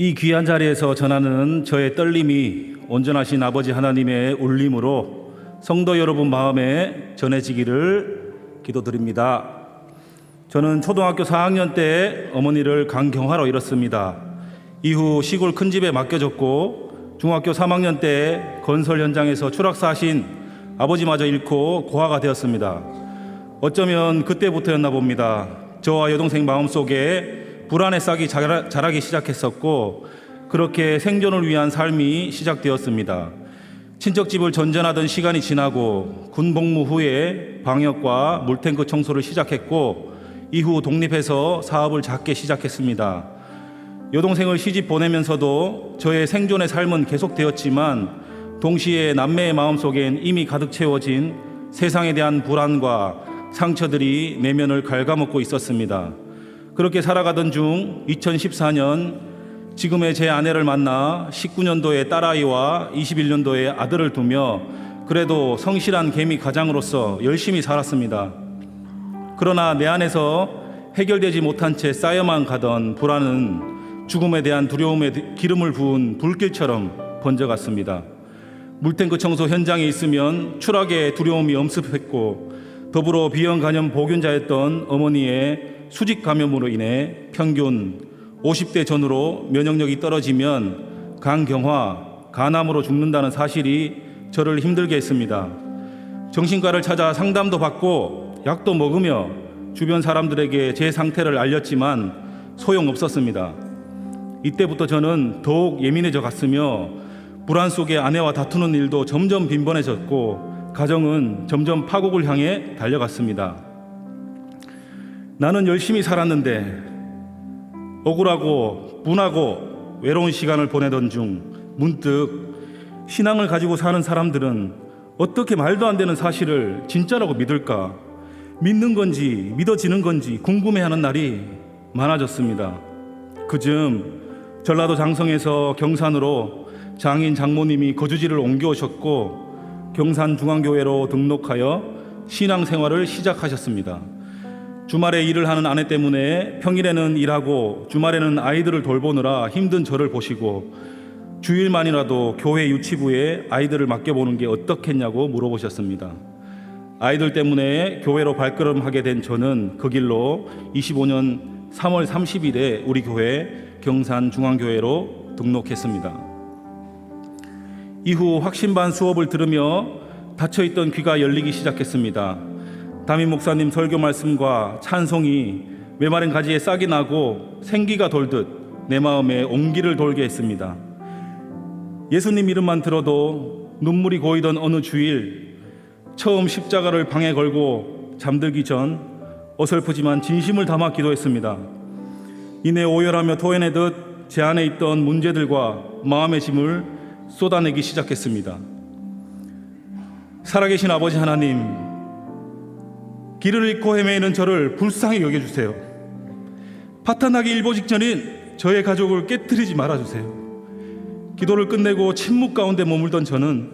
이 귀한 자리에서 전하는 저의 떨림이 온전하신 아버지 하나님의 울림으로 성도 여러분 마음에 전해지기를 기도드립니다. 저는 초등학교 4학년 때 어머니를 강경화로 잃었습니다. 이후 시골 큰 집에 맡겨졌고 중학교 3학년 때 건설 현장에서 추락사하신 아버지마저 잃고 고아가 되었습니다. 어쩌면 그때부터였나 봅니다. 저와 여동생 마음속에 불안의 싹이 자라기 시작했었고 그렇게 생존을 위한 삶이 시작되었습니다. 친척집을 전전하던 시간이 지나고 군 복무 후에 방역과 물탱크 청소를 시작했고 이후 독립해서 사업을 작게 시작했습니다. 여동생을 시집 보내면서도 저의 생존의 삶은 계속되었지만 동시에 남매의 마음속엔 이미 가득 채워진 세상에 대한 불안과 상처들이 내면을 갉아먹고 있었습니다. 그렇게 살아가던 중 2014년 지금의 제 아내를 만나 19년도에 딸아이와 21년도에 아들을 두며 그래도 성실한 개미 가장으로서 열심히 살았습니다. 그러나 내 안에서 해결되지 못한 채 쌓여만 가던 불안은 죽음에 대한 두려움에 기름을 부은 불길처럼 번져갔습니다. 물탱크 청소 현장에 있으면 추락의 두려움이 엄습했고 더불어 비형 간염 보균자였던 어머니의 수직 감염으로 인해 평균 50대 전후로 면역력이 떨어지면 간경화, 간암으로 죽는다는 사실이 저를 힘들게 했습니다. 정신과를 찾아 상담도 받고 약도 먹으며 주변 사람들에게 제 상태를 알렸지만 소용없었습니다. 이때부터 저는 더욱 예민해져 갔으며 불안 속에 아내와 다투는 일도 점점 빈번해졌고 가정은 점점 파국을 향해 달려갔습니다. 나는 열심히 살았는데 억울하고 분하고 외로운 시간을 보내던 중 문득 신앙을 가지고 사는 사람들은 어떻게 말도 안 되는 사실을 진짜라고 믿을까? 믿는 건지 믿어지는 건지 궁금해하는 날이 많아졌습니다. 그즈음 전라도 장성에서 경산으로 장인 장모님이 거주지를 옮겨오셨고 경산중앙교회로 등록하여 신앙생활을 시작하셨습니다. 주말에 일을 하는 아내 때문에 평일에는 일하고 주말에는 아이들을 돌보느라 힘든 저를 보시고 주일만이라도 교회 유치부에 아이들을 맡겨보는 게 어떻겠냐고 물어보셨습니다. 아이들 때문에 교회로 발걸음하게 된 저는 그 길로 25년 3월 30일에 우리 교회 경산중앙교회로 등록했습니다. 이후 확신반 수업을 들으며 닫혀있던 귀가 열리기 시작했습니다. 담임 목사님 설교 말씀과 찬송이 메마른 가지에 싹이 나고 생기가 돌듯 내 마음에 온기를 돌게 했습니다. 예수님 이름만 들어도 눈물이 고이던 어느 주일 처음 십자가를 방에 걸고 잠들기 전 어설프지만 진심을 담아 기도했습니다. 이내 오열하며 토해내듯 제 안에 있던 문제들과 마음의 짐을 쏟아내기 시작했습니다. 살아계신 아버지 하나님, 길을 잃고 헤매이는 저를 불쌍히 여겨주세요. 파탄나기 일보 직전인 저의 가족을 깨뜨리지 말아주세요. 기도를 끝내고 침묵 가운데 머물던 저는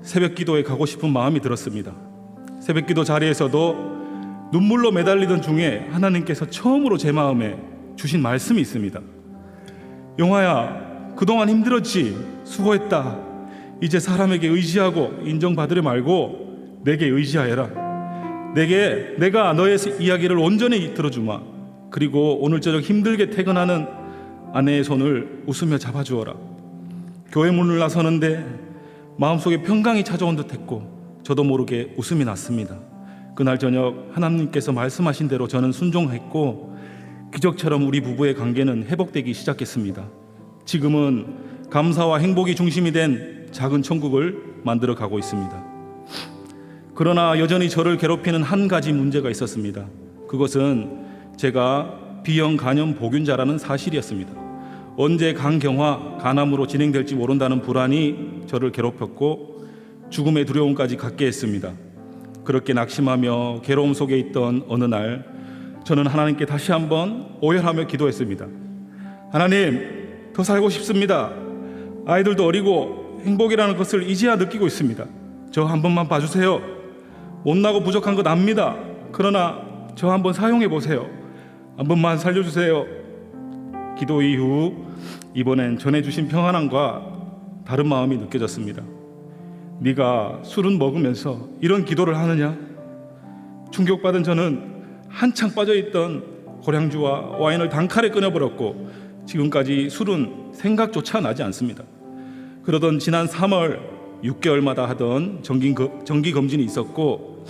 새벽기도에 가고 싶은 마음이 들었습니다. 새벽기도 자리에서도 눈물로 매달리던 중에 하나님께서 처음으로 제 마음에 주신 말씀이 있습니다. 용화야, 그동안 힘들었지? 수고했다. 이제 사람에게 의지하고 인정받으려 말고 내게 의지하여라. 내가 너의 이야기를 온전히 들어주마. 그리고 오늘 저녁 힘들게 퇴근하는 아내의 손을 웃으며 잡아주어라. 교회 문을 나서는데 마음속에 평강이 찾아온 듯했고 저도 모르게 웃음이 났습니다. 그날 저녁 하나님께서 말씀하신 대로 저는 순종했고 기적처럼 우리 부부의 관계는 회복되기 시작했습니다. 지금은 감사와 행복이 중심이 된 작은 천국을 만들어 가고 있습니다. 그러나 여전히 저를 괴롭히는 한 가지 문제가 있었습니다. 그것은 제가 B형 간염 보균자라는 사실이었습니다. 언제 간경화, 간암으로 진행될지 모른다는 불안이 저를 괴롭혔고 죽음의 두려움까지 갖게 했습니다. 그렇게 낙심하며 괴로움 속에 있던 어느 날 저는 하나님께 다시 한번 오열하며 기도했습니다. 하나님, 더 살고 싶습니다. 아이들도 어리고 행복이라는 것을 이제야 느끼고 있습니다. 저 한 번만 봐주세요. 못나고 부족한 건 압니다. 그러나 저 한번 사용해 보세요. 한 번만 살려주세요. 기도 이후 이번엔 전해주신 평안함과 다른 마음이 느껴졌습니다. 네가 술은 먹으면서 이런 기도를 하느냐? 충격받은 저는 한창 빠져있던 고량주와 와인을 단칼에 끊어버렸고 지금까지 술은 생각조차 나지 않습니다. 그러던 지난 3월 6개월마다 하던 정기검진이 있었고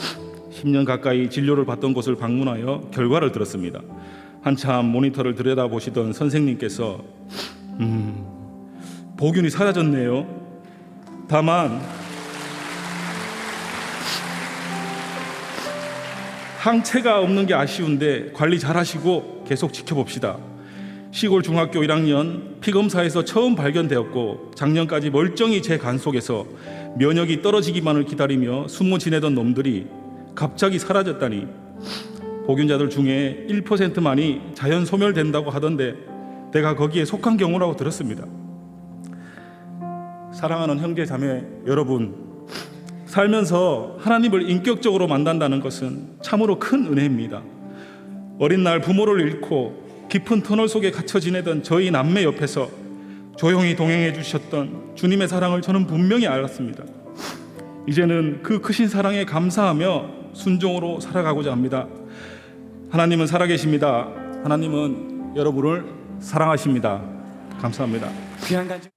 10년 가까이 진료를 받던 곳을 방문하여 결과를 들었습니다. 한참 모니터를 들여다보시던 선생님께서 보균이 사라졌네요. 다만 항체가 없는 게 아쉬운데 관리 잘하시고 계속 지켜봅시다. 시골 중학교 1학년 피검사에서 처음 발견되었고 작년까지 멀쩡히 제 간 속에서 면역이 떨어지기만을 기다리며 숨어 지내던 놈들이 갑자기 사라졌다니 보균자들 중에 1%만이 자연 소멸된다고 하던데 내가 거기에 속한 경우라고 들었습니다. 사랑하는 형제 자매 여러분, 살면서 하나님을 인격적으로 만난다는 것은 참으로 큰 은혜입니다. 어린 날 부모를 잃고 깊은 터널 속에 갇혀 지내던 저희 남매 옆에서 조용히 동행해 주셨던 주님의 사랑을 저는 분명히 알았습니다. 이제는 그 크신 사랑에 감사하며 순종으로 살아가고자 합니다. 하나님은 살아계십니다. 하나님은 여러분을 사랑하십니다. 감사합니다. 귀한 간증